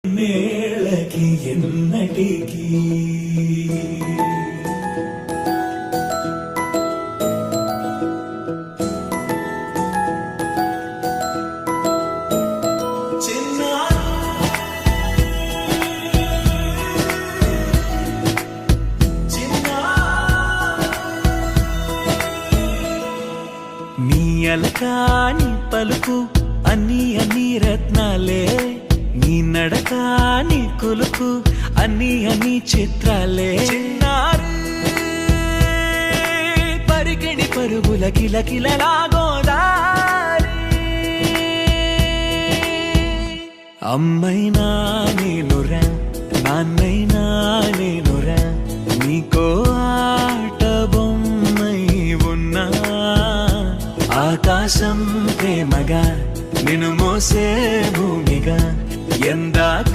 నేళ్ళకి ఎన్నటికీ నీ అలకాని పలుకు అన్ని రత్నాలే, నీ నడకాని కులుకు అన్ని చిత్రాలే. చిన్నారు పరికిణి పరుగుల కిలకిలలాగోదారి, అమ్మైనా నేనురా నాన్నైనా నేనురా, నీకో ఆట బొమ్మై ఉన్నా. ఆకాశం ప్రేమగా నిన్ను మోసే భూమిగా ఎందాక